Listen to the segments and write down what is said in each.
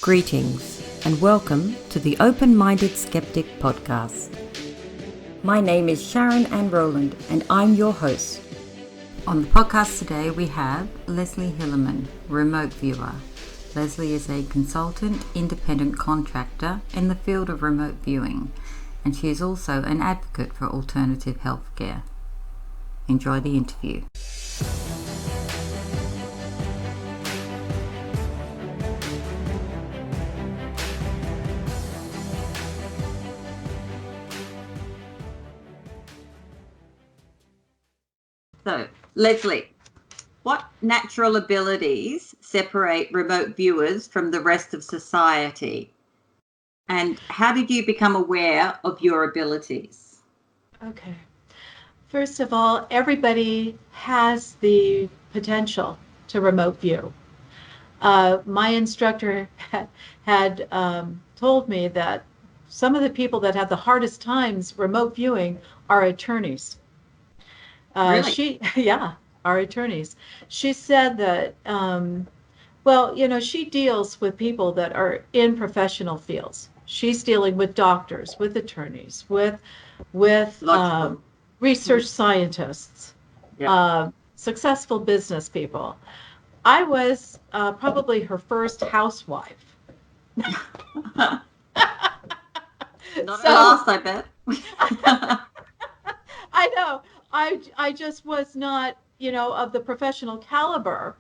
Greetings and welcome to the Open-Minded Skeptic podcast. My name is Sharon Ann Rowland and I'm your host. On the podcast today we have Leslie Hillermann, remote viewer. Leslie is a consultant, independent contractor in the field of remote viewing, and she is also an advocate for alternative healthcare. Enjoy the interview. So, Leslie, what natural abilities separate remote viewers from the rest of society? And how did you become aware of your abilities? Okay. First of all, everybody has the potential to remote view. My instructor had told me that some of the people that have the hardest times remote viewing are attorneys. Really? Our attorneys. She said that, she deals with people that are in professional fields. She's dealing with doctors, with attorneys, with research scientists, successful business people. I was probably her first housewife. Not at last, I bet. I know. I just was not, of the professional caliber,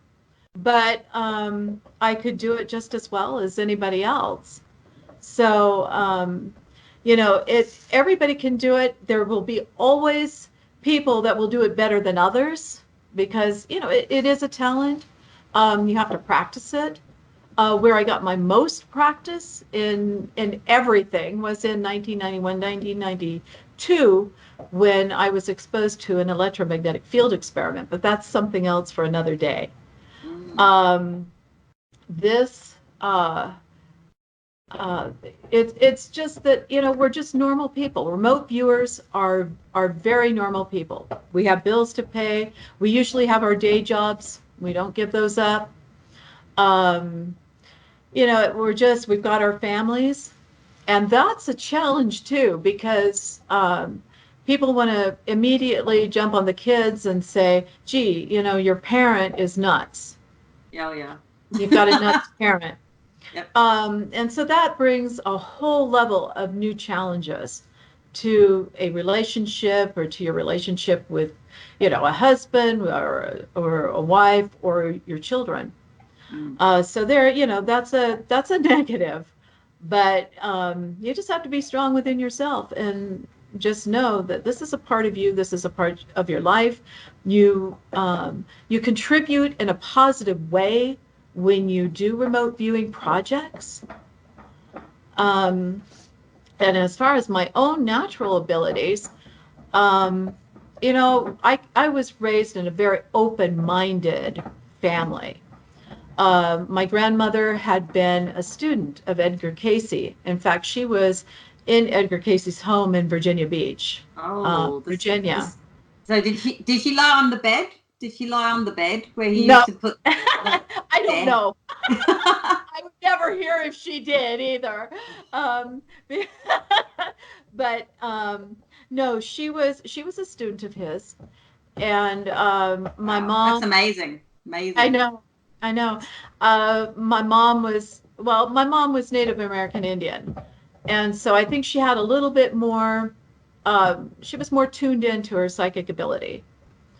but I could do it just as well as anybody else. So, everybody can do it. There will be always people that will do it better than others because, it is a talent. You have to practice it. Where I got my most practice in everything was in 1991, 1992, when I was exposed to an electromagnetic field experiment, but that's something else for another day. It's just that, we're just normal people. Remote viewers are very normal people. We have bills to pay. We usually have our day jobs. We don't give those up. We've got our families, and that's a challenge too, because people want to immediately jump on the kids and say, gee, your parent is nuts. Yeah. You've got a nuts parent. Yep. And so that brings a whole level of new challenges to a relationship, or to your relationship with, a husband or a wife or your children. So there, that's a negative, but you just have to be strong within yourself and just know that this is a part of you. This is a part of your life. You contribute in a positive way when you do remote viewing projects. And as far as my own natural abilities, I was raised in a very open-minded family. My grandmother had been a student of Edgar Cayce. In fact, she was in Edgar Cayce's home in Virginia Beach, Virginia. So did she lie on the bed? Did she lie on the bed where he No. used to put? I don't know. I would never hear if she did either. But no, she was a student of his, and my mom. That's amazing. Amazing. I know. My mom was Native American Indian. And so I think she had a little bit more, she was more tuned into her psychic ability.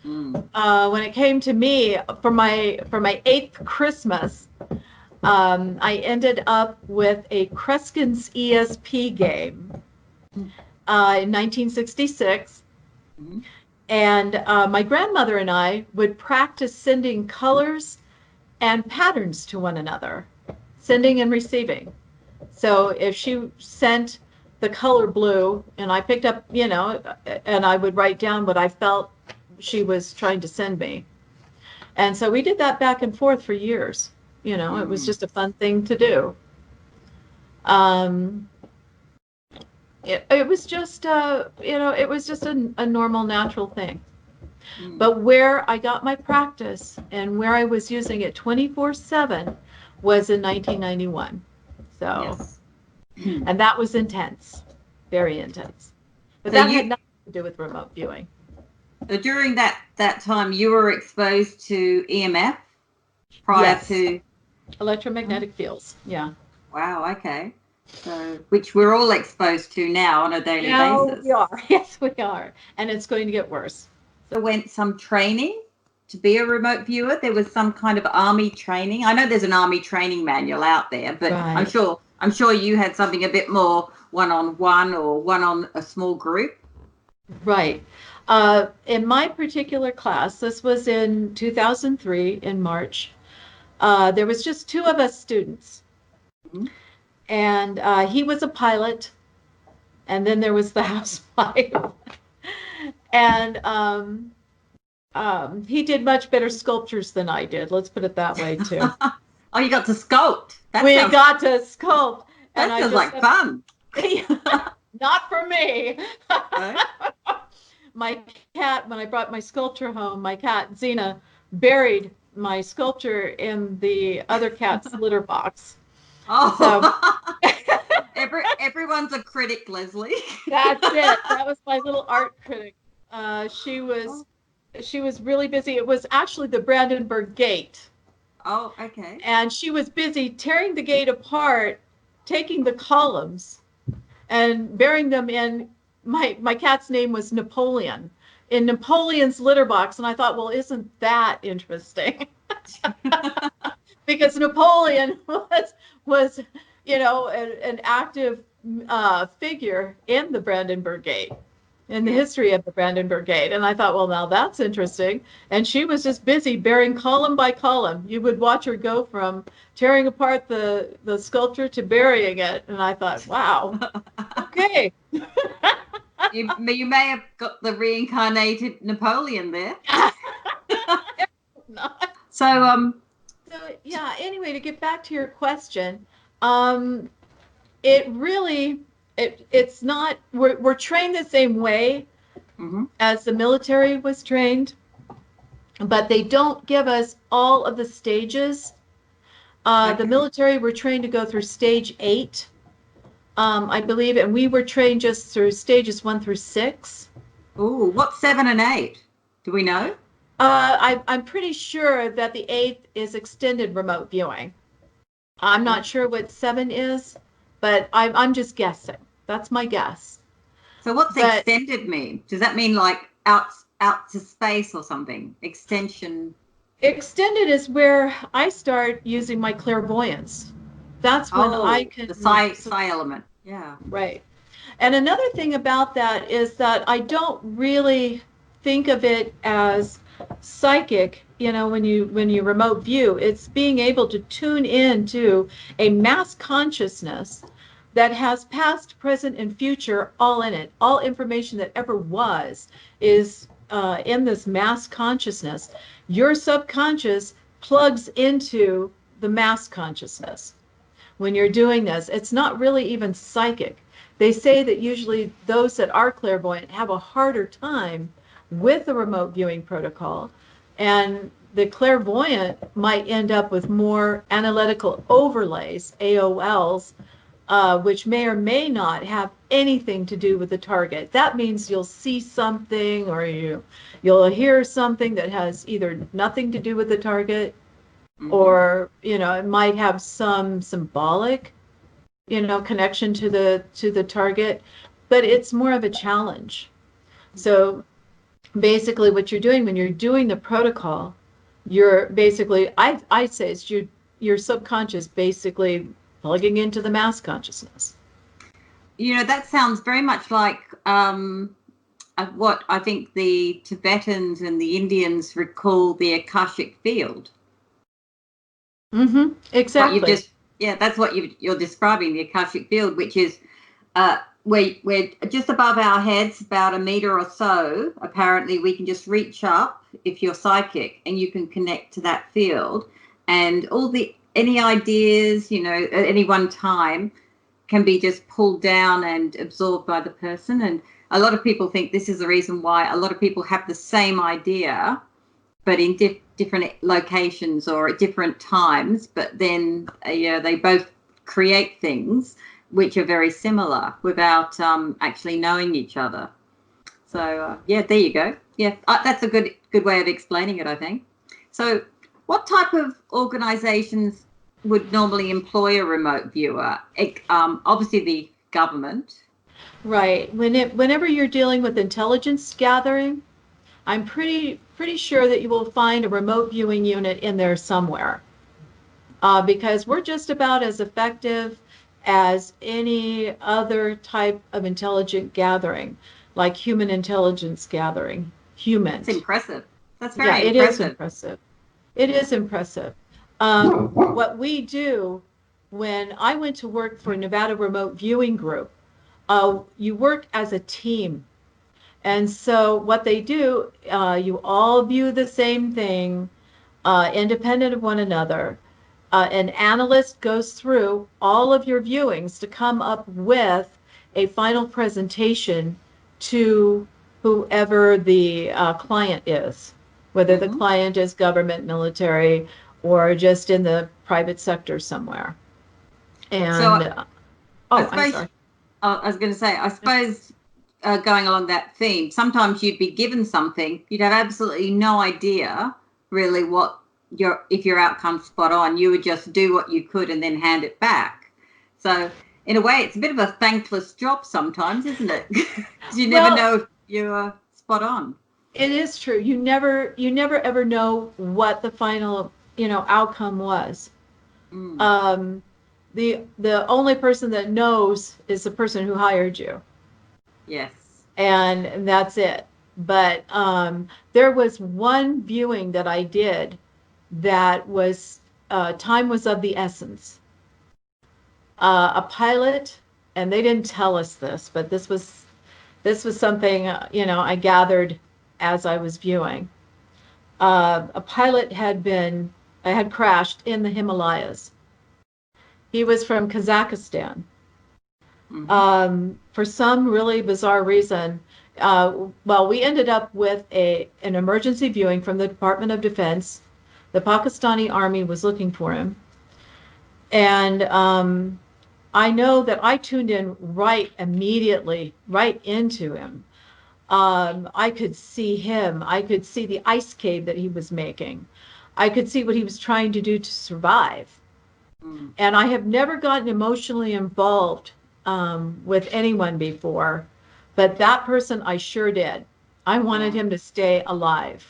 When it came to me, for my 8th Christmas, I ended up with a Kreskin's ESP game in 1966. And my grandmother and I would practice sending colors and patterns to one another, sending and receiving. So if she sent the color blue and I picked up, and I would write down what I felt she was trying to send me. And so we did that back and forth for years. It was just a fun thing to do. It was just, it was just a normal, natural thing. But where I got my practice and where I was using it 24/7 was in 1991. So, Yes. and that was intense, very intense. But So that had nothing to do with remote viewing. so during that time, you were exposed to EMF prior Yes, to. electromagnetic fields. Yeah. Wow. Okay. So, which we're all exposed to now on a daily Now we basis. are. Yes, we are. And it's going to get worse. So, went some training to be a remote viewer. There was some kind of army training. I know there's an army training manual out there, but Right. I'm sure you had something a bit more one-on-one or one on a small group. Right. In my particular class, this was in 2003 in March, there was just two of us students. Mhm. And he was a pilot, and then there was the housewife. And he did much better sculptures than I did. Let's put it that way, too. Oh, you got to sculpt. We got to sculpt, and That I sounds just like fun. not for me. No? My cat, when I brought my sculpture home, my cat Xena buried my sculpture in the other cat's litter box. So Oh, everyone's a critic, Leslie. that's it. That was my little art critic. She Oh, was really busy. It was actually the Brandenburg Gate, oh, okay. and she was busy tearing the gate apart, taking the columns and burying them in my cat's name was Napoleon, in Napoleon's litter box. And I thought, well, isn't that interesting? Because Napoleon was an active figure in the Brandenburg Gate, in the Yeah. history of the Brandenburg Gate. And I thought, well, now that's interesting. And she was just busy burying column by column. You would watch her go from tearing apart the sculpture to burying it. And I thought, wow, okay. You may have got the reincarnated Napoleon there. So, So yeah, anyway, to get back to your question, um, it really it's not we're trained the same way mhm, as the military was trained, but they don't give us all of the stages. The okay. military were trained to go through stage 8, I believe, and we were trained just through stages 1 through 6. Oh, what's 7 and 8? Do we know? I'm pretty sure that the 8th is extended remote viewing. I'm not sure what 7 is, but I'm just guessing. That's my guess. So, what's But extended mean? Does that mean like out to space or something? Extension. extended is where I start using my clairvoyance. That's when I Oh, can, the so, psi element. Yeah. right. And another thing about that is that I don't really think of it as psychic, when you remote view. It's being able to tune into a mass consciousness that has past, present, and future all in it. All information that ever was is in this mass consciousness. Your subconscious plugs into the mass consciousness when you're doing this. It's not really even psychic. They say that usually those that are clairvoyant have a harder time with the remote viewing protocol, and the clairvoyant might end up with more analytical overlays, AOLs, which may or may not have anything to do with the target. That means you'll see something, or you'll hear something that has either nothing to do with the target, Mm-hmm. or it might have some symbolic connection to the target, but it's more of a challenge. So basically what you're doing when you're doing the protocol, you're basically, I say it's your subconscious basically plugging into the mass consciousness. That sounds very much like what I think the Tibetans and the Indians recall the Akashic field. Mm-hmm. What you've Exactly. just, yeah, that's what you're describing, the Akashic field, which is we're just above our heads, about a meter or so. Apparently, we can just reach up if you're psychic, and you can connect to that field, and any ideas, at any one time, can be just pulled down and absorbed by the person. And a lot of people think this is the reason why a lot of people have the same idea, but in different locations or at different times. But then, they both create things which are very similar without actually knowing each other. So yeah, there you go. Yeah, that's a good way of explaining it, I think. So what type of organizations would normally employ a remote viewer? Obviously the government. Right. Whenever you're dealing with intelligence gathering, I'm pretty sure that you will find a remote viewing unit in there somewhere, because we're just about as effective as any other type of intelligent gathering, like human intelligence gathering. Human. It's impressive. That's Yeah, very it is impressive. impressive. It is impressive. What we do when I went to work for Nevada Remote Viewing Group, you work as a team. And so what they do, you all view the same thing, independent of one another. An analyst goes through all of your viewings to come up with a final presentation to whoever the client is, whether the client is government, military, or just in the private sector somewhere. And So I oh, I'm suppose sorry. I was going to say, I suppose going along that theme, sometimes you'd be given something, you'd have absolutely no idea really what if your outcome's spot on. You would just do what you could and then hand it back. So in a way, it's a bit of a thankless job sometimes, isn't it? Because you never know if you're spot on. It is true. You never ever know what the final, outcome was. Um, the only person that knows is the person who hired you, Yes. and that's it. But there was one viewing that I did that was time was of the essence. A pilot, and they didn't tell us this, but this was something I gathered as I was viewing. A pilot had crashed in the Himalayas. He was from Kazakhstan. For some really bizarre reason, well, we ended up with an emergency viewing from the Department of Defense. The Pakistani army was looking for him. And I know that I tuned in right immediately, right into him. I could see him. I could see the ice cave that he was making. I could see what he was trying to do to survive. And I have never gotten emotionally involved with anyone before, but that person I sure did. I wanted him to stay alive.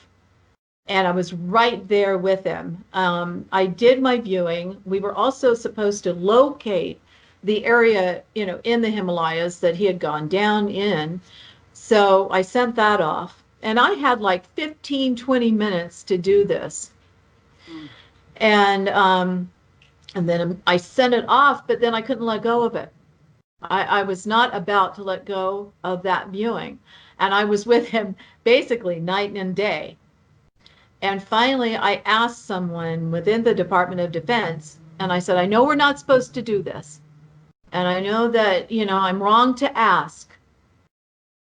And I was right there with him. I did my viewing. We were also supposed to locate the area, in the Himalayas that he had gone down in. So I sent that off. And I had like 15, 20 minutes to do this. And then I sent it off, but then I couldn't let go of it. I was not about to let go of that viewing. And I was with him basically night and day. And finally, I asked someone within the Department of Defense, and I said, I know we're not supposed to do this. And I know that, I'm wrong to ask,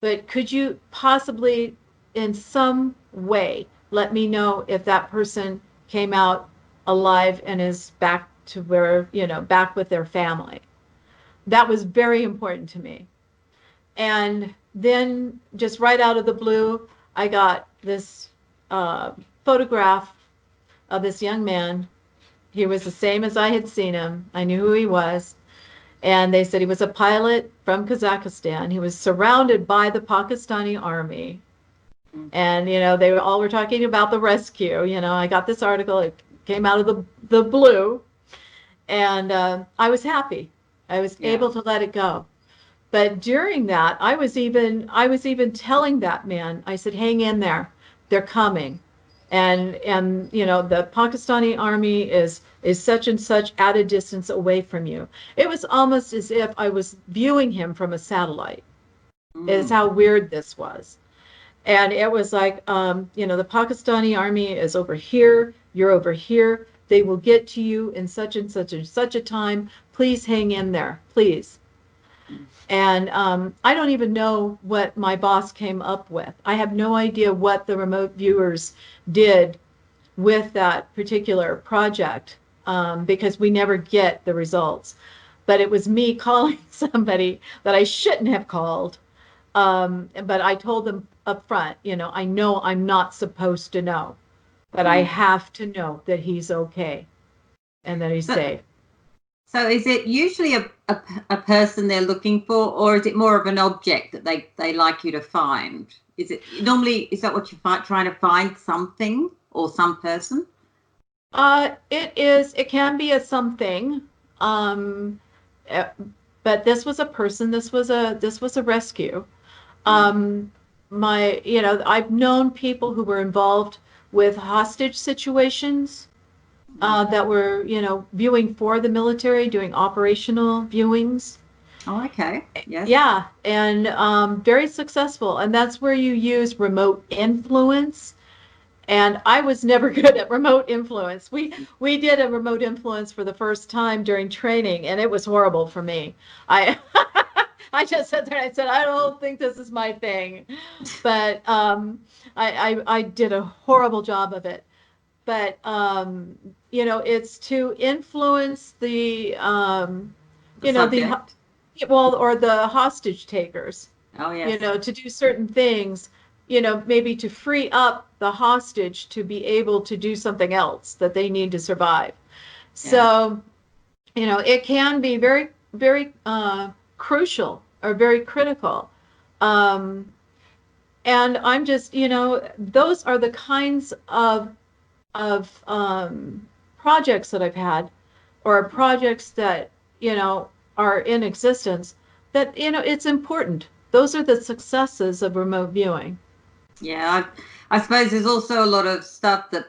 but could you possibly, in some way, let me know if that person came out alive and is back to where, back with their family? That was very important to me. And then just right out of the blue, I got this photograph of this young man. He was the same as I had seen him. I knew who he was. And they said he was a pilot from Kazakhstan. He was surrounded by the Pakistani army. And, they all were talking about the rescue. I got this article. It came out of the blue. And I was happy. I was able to let it go. But during that, I was even telling that man, I said, hang in there. They're coming. And the Pakistani army is such and such at a distance away from you. It was almost as if I was viewing him from a satellite. Is how weird this was. And it was like, the Pakistani army is over here. You're over here. They will get to you in such and such and such a time. Please hang in there, please. And I don't even know what my boss came up with. I have no idea what the remote viewers did with that particular project, because we never get the results. but it was me calling somebody that I shouldn't have called. But I told them up front, I know I'm not supposed to know, but I have to know that he's okay and that he's safe. So is it usually a person they're looking for, or is it more of an object that they like you to find? Is that what you're trying to find, something or some person? It can be a something. But this was a person, this was a rescue. I've known people who were involved with hostage situations, that were, viewing for the military, doing operational viewings. Oh, okay. Yes. Yeah, and very successful. And that's where you use remote influence. And I was never good at remote influence. We did a remote influence for the first time during training, and it was horrible for me. I I just sat there and I said, I don't think this is my thing. But I did a horrible job of it. But it's to influence the subject. or the hostage takers. Oh, yes. To do certain things, maybe to free up the hostage to be able to do something else that they need to survive. Yeah. So, it can be very, very crucial or very critical. And I'm just, those are the kinds of projects that I've had, or projects that are in existence, that it's important. Those are the successes of remote viewing. Yeah, I suppose there's also a lot of stuff that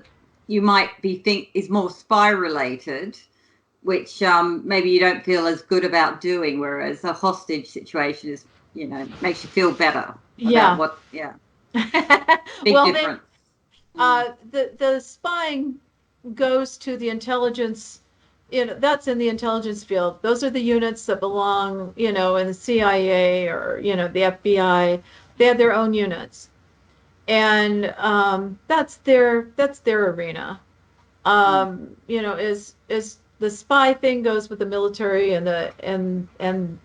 you might think is more spy related, which maybe you don't feel as good about doing, whereas a hostage situation is, makes you feel better. Yeah. Big well, difference. The spying goes to the intelligence. That's in the intelligence field. Those are the units that belong, in the CIA or the FBI. They have their own units, and that's their arena. Is the spy thing goes with the military and and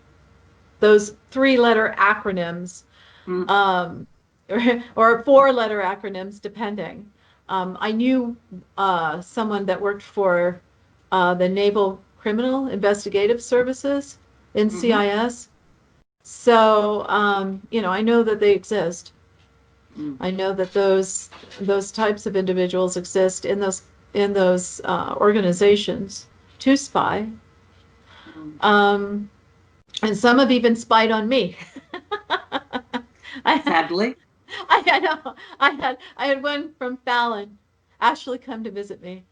those 3-letter acronyms, or 4-letter acronyms, depending. I knew someone that worked for the Naval Criminal Investigative Services, NCIS. So, I know that they exist. I know that those types of individuals exist in those organizations to spy. And some have even spied on me. Sadly. I know. I had one from Fallon actually come to visit me.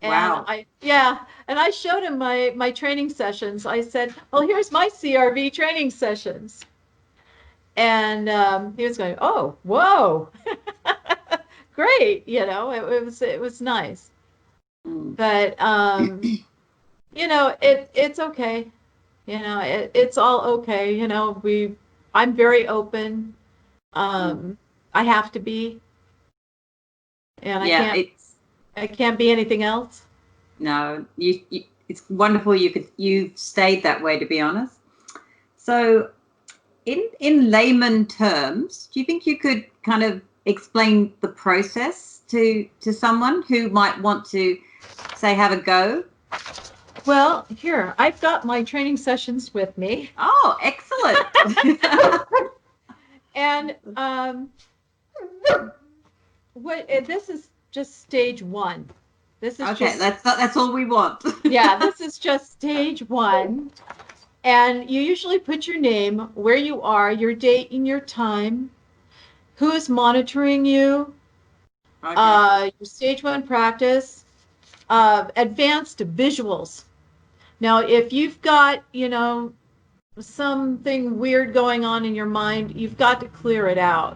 Wow. And I showed him my training sessions. I said, "Well, here's my CRV training sessions." And he was going, "Oh, whoa." Great, it was nice. But it's okay. It's all okay. I'm very open. I have to be, and I can't be anything else. No, it's wonderful you stayed that way, to be honest. So in layman terms, do you think you could kind of explain the process to someone who might want to, say, have a go? Well, here, I've got my training sessions with me. Oh, excellent. And this is just stage 1. This is okay, that's all we want. Yeah, this is just stage 1. And you usually put your name, where you are, your date and your time, who is monitoring you, your stage 1 practice, advanced visuals. Now, if you've got, something weird going on in your mind, you've got to clear it out.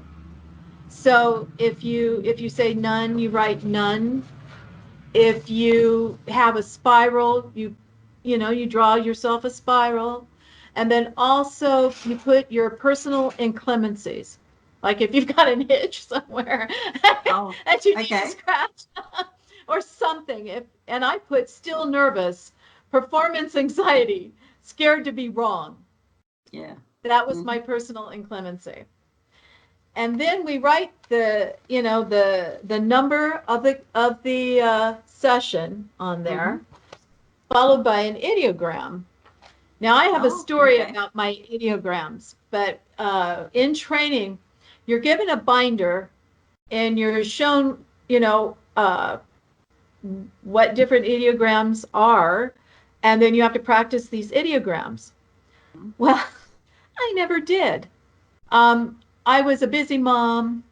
So if you say none, you write none. If you have a spiral, you draw yourself a spiral. And then also you put your personal inclemencies. Like if you've got an itch somewhere that you need to scratch or something. And I put still nervous performance anxiety, scared to be wrong. Yeah. That was my personal inclemency. And then we write the number of the session on there, followed by an ideogram. Now I have a story about my ideograms, but in training, you're given a binder and you're shown, what different ideograms are, and then you have to practice these ideograms. Well, I never did. I was a busy mom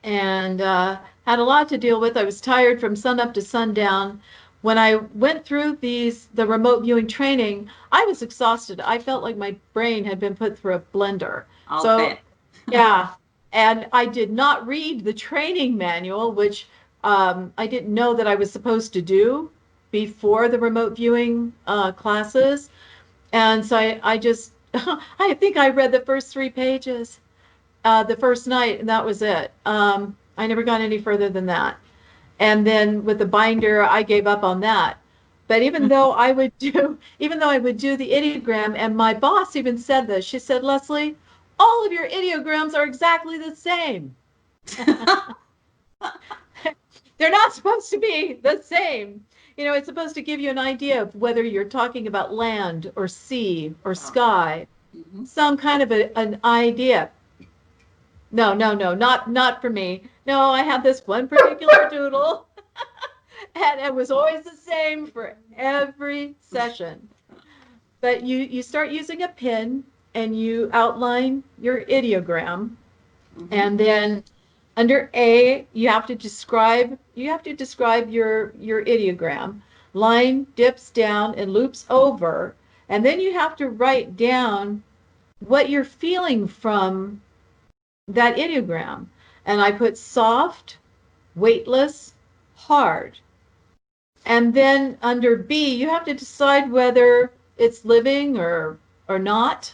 and had a lot to deal with. I was tired from sun up to sundown. When I went through the remote viewing training, I was exhausted. I felt like my brain had been put through a blender. I'll bet. Yeah, and I did not read the training manual, which I didn't know that I was supposed to do before the remote viewing classes. And so I just, I think I read the first 3 pages the first night, and that was it. I never got any further than that. And then with the binder, I gave up on that. But even though I would do the ideogram, and my boss even said this, she said, Leslie, all of your ideograms are exactly the same. They're not supposed to be the same. It's supposed to give you an idea of whether you're talking about land or sea or sky, some kind of an idea. No, not for me. No, I have this one particular doodle, and it was always the same for every session. But you start using a pen and you outline your ideogram, and then under A, you have to describe your ideogram. Line dips down and loops over, and then you have to write down what you're feeling from that ideogram. And I put soft, weightless, hard. And then under B, you have to decide whether it's living or not,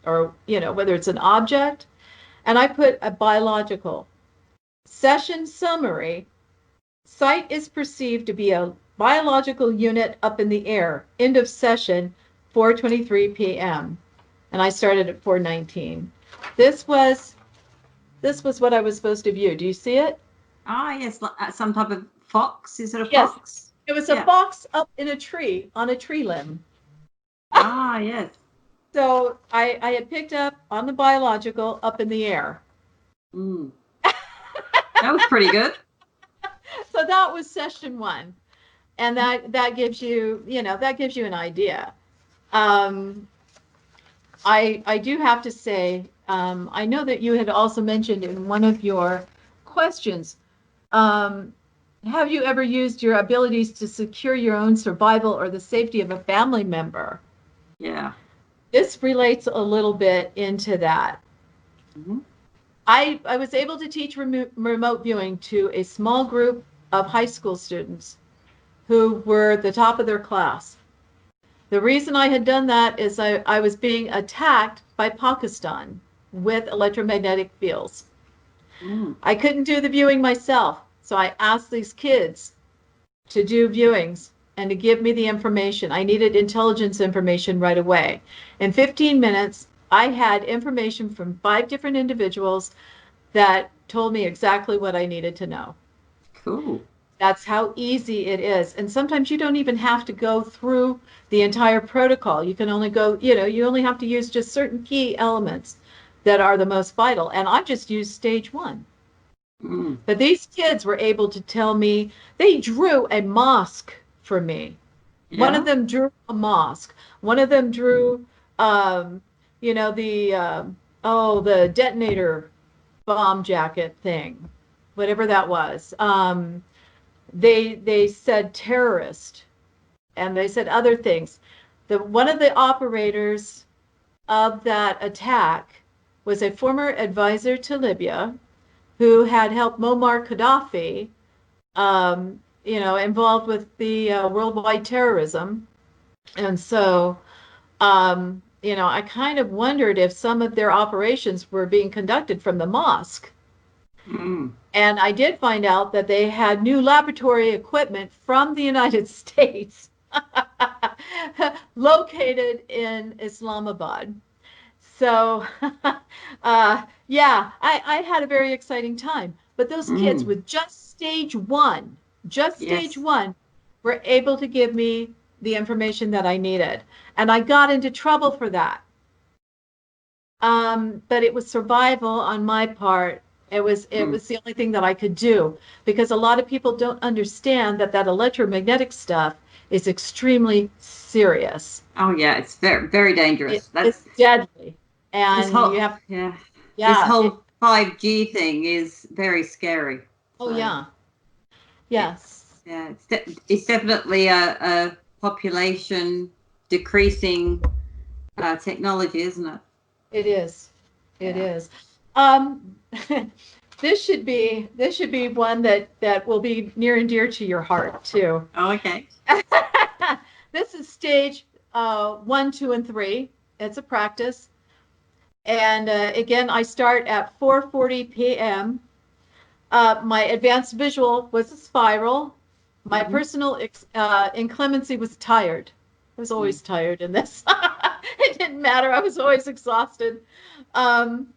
or whether it's an object. And I put a biological. Session summary. Sight is perceived to be a biological unit up in the air. End of session, 4:23 p.m. And I started at 4:19. This was what I was supposed to view. Do you see it? Ah, yes, some type of fox. Is it a Yes. fox? It was a fox up in a tree, on a tree limb. Ah, yes. So I had picked up on the biological up in the air. That was pretty good. So that was session 1. And that gives you, an idea. I do have to say, I know that you had also mentioned in one of your questions, have you ever used your abilities to secure your own survival or the safety of a family member? Yeah. This relates a little bit into that. I was able to teach remote viewing to a small group of high school students who were the top of their class. The reason I had done that is I was being attacked by Pakistan with electromagnetic fields. I couldn't do the viewing myself, so I asked these kids to do viewings and to give me the information. I needed intelligence information right away. In 15 minutes, I had information from 5 different individuals that told me exactly what I needed to know. Cool. That's how easy it is. And sometimes you don't even have to go through the entire protocol. You can only go, you only have to use just certain key elements that are the most vital. And I just used stage 1. But these kids were able to tell me, they drew a mosque for me. Yeah. One of them drew a mosque. One of them drew, the detonator bomb jacket thing, whatever that was. They said terrorist, and they said other things. One of the operators of that attack was a former advisor to Libya who had helped Muammar Gaddafi, involved with the worldwide terrorism. And so, I kind of wondered if some of their operations were being conducted from the mosque. And I did find out that they had new laboratory equipment from the United States located in Islamabad. So, yeah, I had a very exciting time. But those kids Mm. with just stage Yes. one, were able to give me the information that I needed. And I got into trouble for that. But it was survival on my part. Mm. It was the only thing that I could do because a lot of people don't understand that that electromagnetic stuff is extremely serious. Oh yeah, it's very very dangerous. It's That's deadly, this and whole you have yeah this yeah. whole 5G thing is very scary. Oh So yeah, it's yes, yeah it's definitely a population decreasing technology, isn't it? it is. It Yeah. is. Um, this should be one that will be near and dear to your heart too. Oh, okay. This is stage one, two, and three. It's a practice. And again, I start at 4:40 p.m. My advanced visual was a spiral. My Mm-hmm. personal inclemency was tired. I was Mm. always tired in this. It didn't matter. I was always exhausted. Um,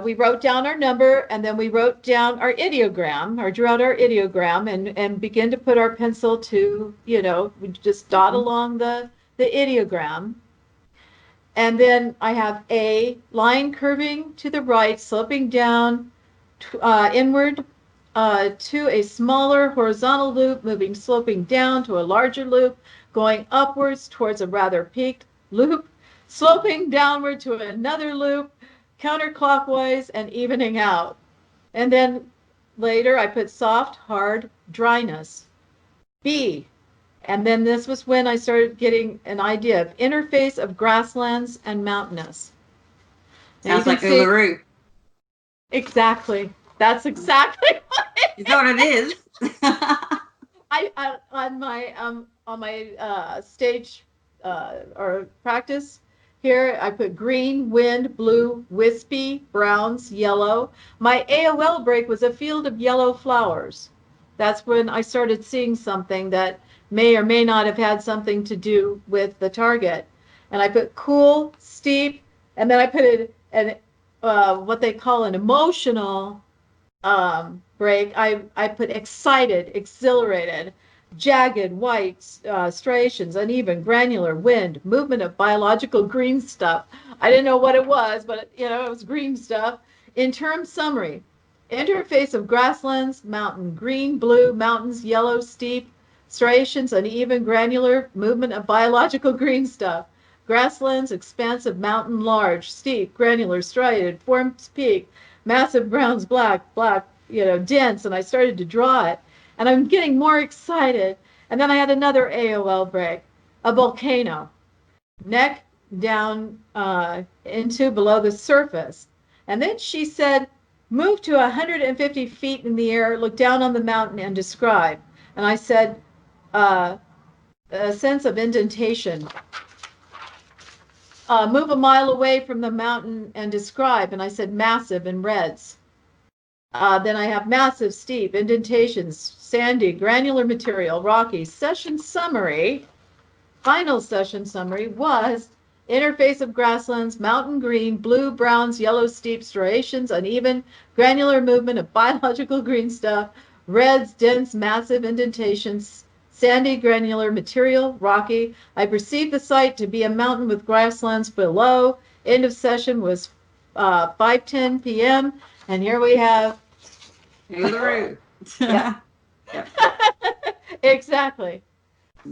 we wrote down our number and then we wrote down our ideogram or drew out our ideogram and begin to put our pencil to, we just dot Mm-hmm. along the ideogram. And then I have a line curving to the right, sloping down inward to a smaller horizontal loop, moving sloping down to a larger loop, going upwards towards a rather peaked loop, sloping downward to another loop, counterclockwise and evening out. And then later I put soft, hard, dryness. B. And then this was when I started getting an idea of interface of grasslands and mountainous. Now you Sounds can like see Uluru. exactly. That's exactly what Is that what it is? I on my stage or practice here I put green, wind, blue, wispy, browns, yellow. My AOL break was a field of yellow flowers. That's when I started seeing something that may or may not have had something to do with the target. And I put cool, steep, and then I put it an what they call an emotional break, I put excited, exhilarated, jagged, white, striations, uneven, granular, wind, movement of biological green stuff. I didn't know what it was, but it was green stuff. In term summary, interface of grasslands, mountain, green, blue, mountains, yellow, steep, striations, uneven, granular, movement of biological green stuff. Grasslands, expansive, mountain, large, steep, granular, striated, forms peak, massive browns, black, dense, and I started to draw it. And I'm getting more excited. And then I had another AOL break, a volcano, neck down into below the surface. And then she said, move to 150 feet in the air, look down on the mountain and describe. And I said, a sense of indentation. Move a mile away from the mountain and describe. And I said, massive in reds. Then I have massive, steep, indentations, sandy, granular material, rocky. Session summary, final session summary was interface of grasslands, mountain green, blue, browns, yellow, steep, striations, uneven, granular movement of biological green stuff, reds, dense, massive indentations, sandy, granular material, rocky. I perceived the site to be a mountain with grasslands below. End of session was 5:10 p.m. And here we have Uluru. yeah, Yep. exactly.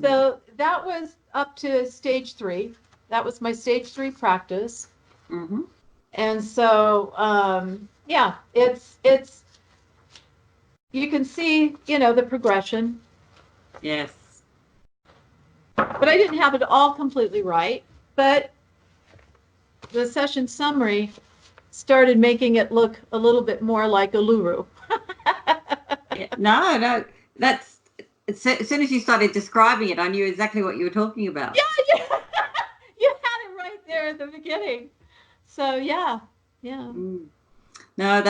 So that was up to stage three. That was my stage three practice. Mm-hmm. And so, yeah, it's you can see, the progression, Yes. but I didn't have it all completely right. But the session summary started making it look a little bit more like Uluru. Yeah. No. That's as soon as you started describing it, I knew exactly what you were talking about. Yeah, yeah. You had it right there at the beginning. So yeah, yeah. Mm. No,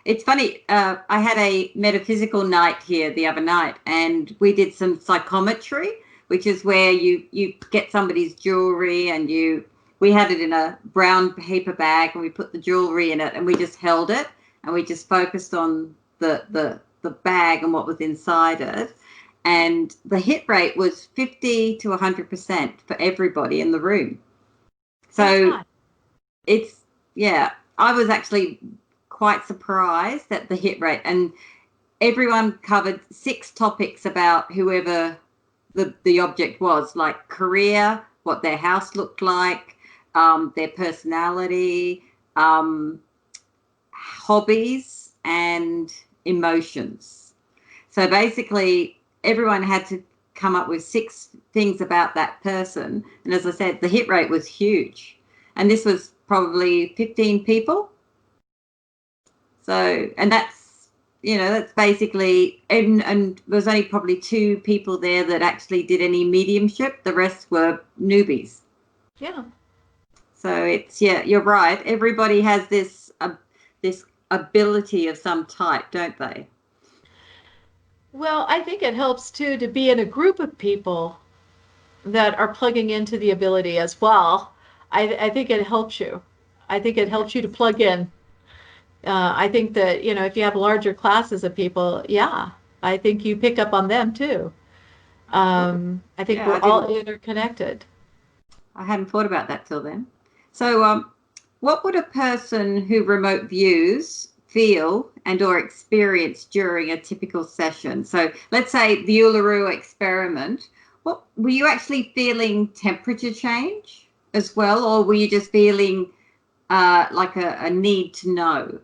it's funny. I had a metaphysical night here the other night, and we did some psychometry, which is where you get somebody's jewelry and we had it in a brown paper bag and we put the jewelry in it and we just held it and we just focused on the bag and what was inside it. And the hit rate was 50 to 100% for everybody in the room. So it's, yeah, I was actually quite surprised at the hit rate. And everyone covered 6 topics about whoever the object was, like career, what their house looked like, their personality, hobbies, and emotions. So basically, everyone had to come up with 6 things about that person. And as I said, the hit rate was huge. And this was probably 15 people. So, and that's, that's basically, and there was only probably 2 people there that actually did any mediumship. The rest were newbies. Yeah. So it's, yeah, you're right. Everybody has this ability of some type, don't they? Well, I think it helps too to be in a group of people that are plugging into the ability as well. I think it helps you. I think it helps you to plug in. I think that, if you have larger classes of people, yeah, I think you pick up on them too. I think we're all interconnected. I hadn't thought about that till then. So what would a person who remote views feel and or experience during a typical session? So let's say the Uluru experiment. What were you actually feeling temperature change as well, or were you just feeling like a need to know?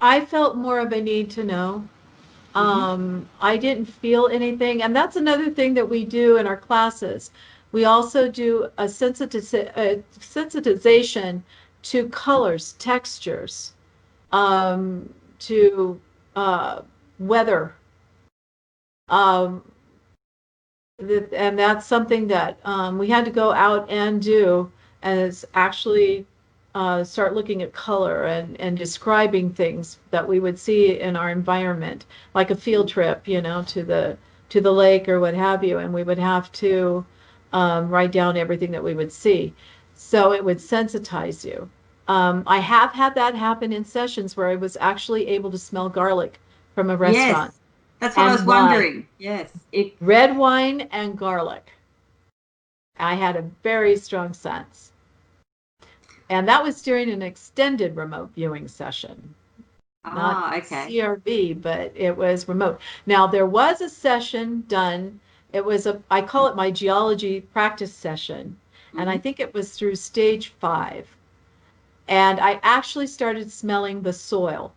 I felt more of a need to know. I didn't feel anything. And that's another thing that we do in our classes. We also do a sensitization to colors, textures, to weather. And that's something that we had to go out and do, as actually start looking at color and describing things that we would see in our environment, like a field trip, to the lake or what have you, and we would have to write down everything that we would see. So it would sensitize you. I have had that happen in sessions where I was actually able to smell garlic from a restaurant. Yes, that's what I was wondering. Yes. Red wine and garlic. I had a very strong sense. And that was during an extended remote viewing session. Not okay. CRV, but it was remote. Now, there was a session done. I call it my geology practice session. And I think it was through stage 5. And I actually started smelling the soil.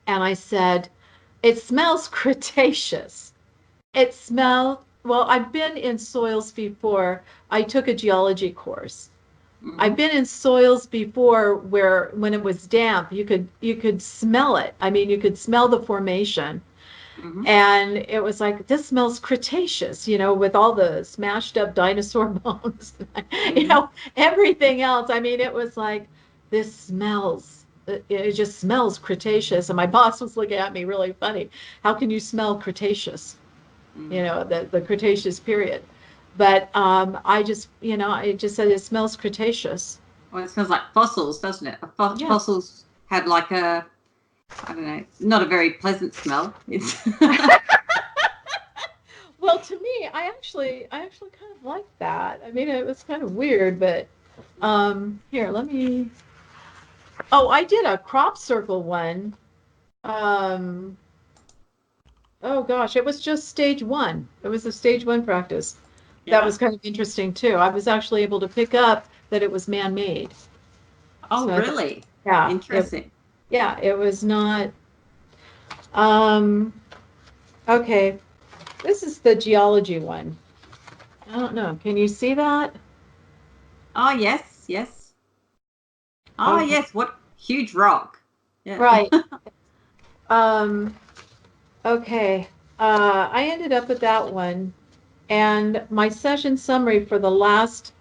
And I said, it smells Cretaceous. It smelled, well, I've been in soils before. I took a geology course. I've been in soils before where when it was damp, you could smell it. I mean, you could smell the formation. And it was like, this smells Cretaceous, with all the smashed up dinosaur bones, everything else. I mean, it was like, this smells, it just smells Cretaceous. And my boss was looking at me really funny. How can you smell Cretaceous? The Cretaceous period. But I just said it smells Cretaceous. Well, it smells like fossils, doesn't it? Fossils have like I don't know, not a very pleasant smell. It's Well, to me, I actually kind of like that. I mean, it was kind of weird, but here, let me. Oh, I did a crop circle one. Oh gosh, it was just stage 1. It was a stage 1 practice. That was kind of interesting too. I was actually able to pick up that it was man-made. Oh, so really? Yeah. Interesting. It was not. Okay. This is the geology one. I don't know. Can you see that? Oh, yes. Oh, Okay. yes. What huge rock. Yeah. Right. Okay. I ended up with that one. And my session summary for the last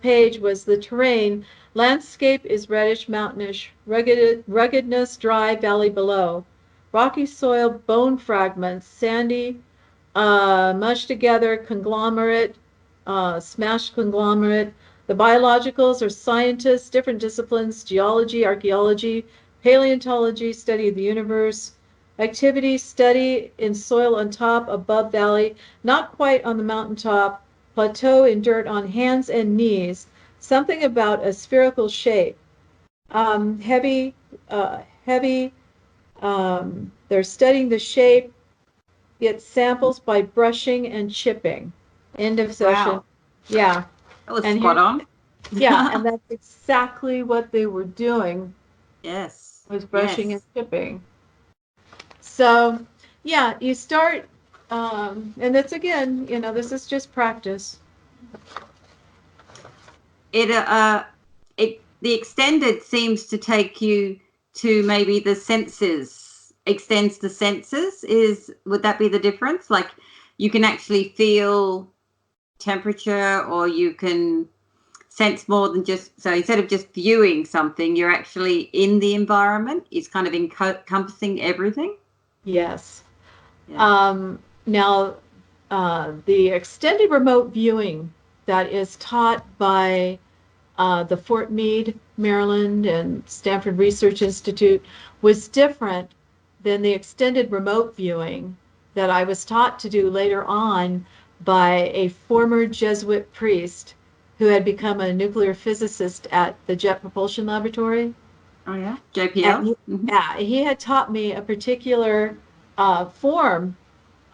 page was the terrain. Landscape is reddish, mountainish, ruggedness, dry valley below. Rocky soil, bone fragments, sandy, mushed together conglomerate, smashed conglomerate. The biologicals are scientists, different disciplines, geology, archaeology, paleontology, study of the universe, activity, study in soil on top, above valley, not quite on the mountaintop, plateau in dirt on hands and knees, something about a spherical shape. Heavy, they're studying the shape, get samples by brushing and chipping. End of session. Wow. Yeah. That was And spot here, on. yeah, and that's exactly what they were doing Yes. was brushing and Yes. chipping. So, yeah, you start, and that's again, this is just practice. It the extended seems to take you to maybe the senses, extends the senses. Would that be the difference? Like you can actually feel temperature, or you can sense more than just, so instead of just viewing something, you're actually in the environment. It's kind of encompassing everything. Yes. Yeah. Now, the extended remote viewing that is taught by the Fort Meade, Maryland, and Stanford Research Institute was different than the extended remote viewing that I was taught to do later on by a former Jesuit priest who had become a nuclear physicist at the Jet Propulsion Laboratory. Oh yeah, And JPL. he, yeah, he had taught me a particular form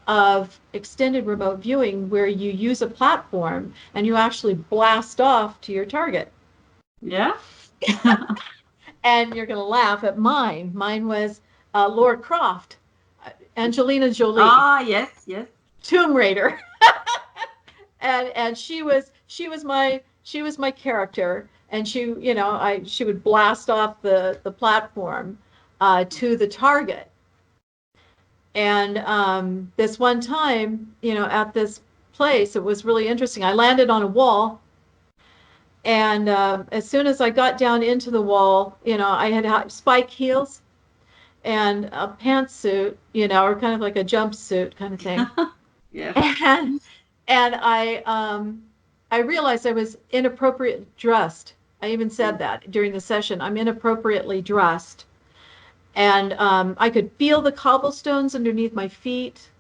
of extended remote viewing where you use a platform and you actually blast off to your target. Yeah. And you're going to laugh at mine. Mine was Laura Croft, Angelina Jolie, Ah, yes, yes. Tomb Raider, and she was my character, and she would blast off the platform to the target. And this one time, at this place, it was really interesting. I landed on a wall. And as soon as I got down into the wall, I had spike heels and a pantsuit, or kind of like a jumpsuit kind of thing. Yeah. And I realized I was inappropriately dressed. I even said that during the session. I'm inappropriately dressed, and I could feel the cobblestones underneath my feet.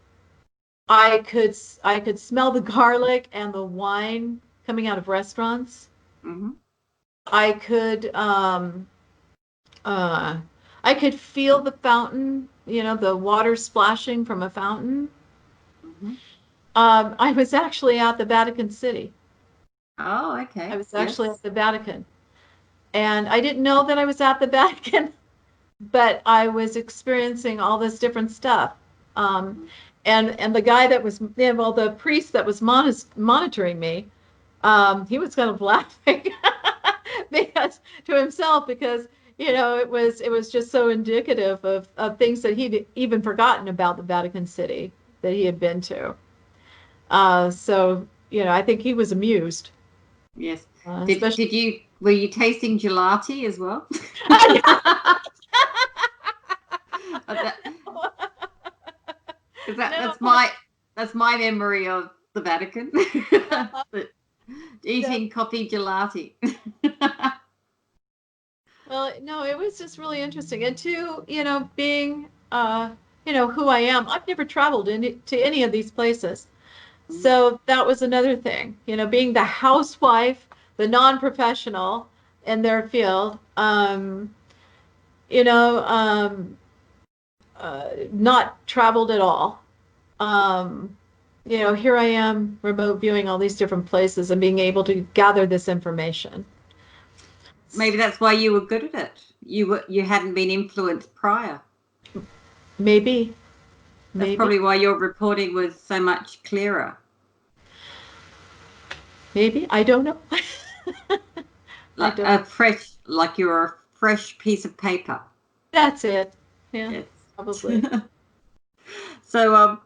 I could smell the garlic and the wine coming out of restaurants. Mm-hmm. I could uh, I could feel the fountain, the water splashing from a fountain. Mm-hmm. I was actually at the Vatican City. Oh, I okay. was actually at Yes. the Vatican. And I didn't know that I was at the Vatican, but I was experiencing all this different stuff. Um, and the guy that was, yeah, well, the priest that was monitoring me, he was kind of laughing because to himself because it was just so indicative of things that he'd even forgotten about the Vatican City that he had been to. So I think he was amused, Yes. Did especially. did you were you tasting gelati as well? That, 'cause No, that's my memory of the Vatican. But no. eating coffee gelati. Well, no, it was just really interesting. And two, being, who I am, I've never traveled to any of these places. So that was another thing, being the housewife, the non-professional in their field, you know, um, not traveled at all. Um, here I am remote viewing all these different places and being able to gather this information. Maybe that's why you were good at it. You hadn't been influenced prior. Maybe, That's maybe, probably why your reporting was so much clearer. maybe. I don't know. I Like don't. like you're a fresh piece of paper. That's it. Yeah, Yes. probably. So,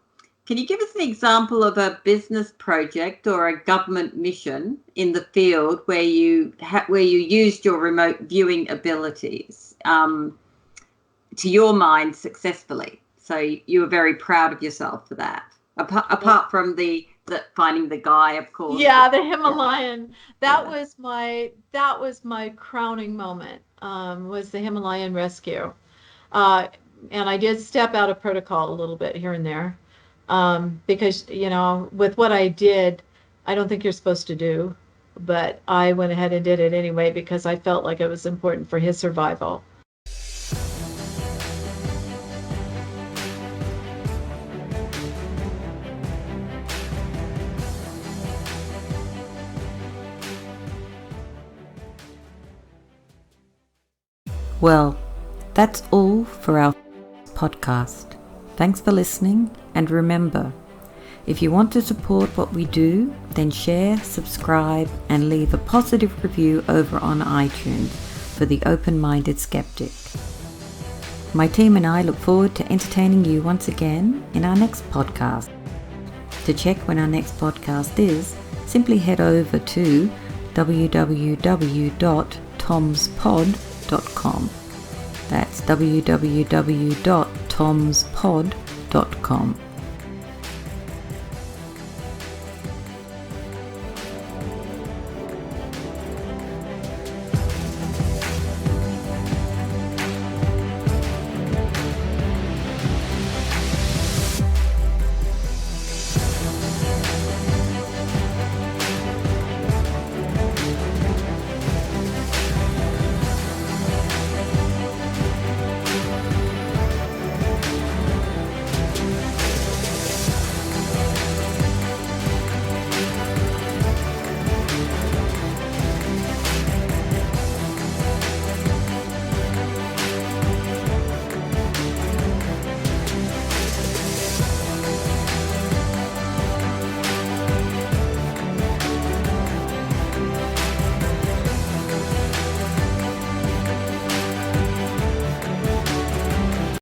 can you give us an example of a business project or a government mission in the field where you used your remote viewing abilities to your mind successfully? So you were very proud of yourself for that. Apart from the finding the guy, of course. Yeah, the Himalayan. That was my crowning moment. Was the Himalayan rescue. And I did step out of protocol a little bit here and there, because with what I did, I don't think you're supposed to do, but I went ahead and did it anyway because I felt like it was important for his survival. Well, that's all for our podcast. Thanks for listening, and remember, if you want to support what we do, then share, subscribe, and leave a positive review over on iTunes for the Open-Minded Skeptic. My team and I look forward to entertaining you once again in our next podcast. To check when our next podcast is, simply head over to www.tomspod.com. That's www.tomspod.com.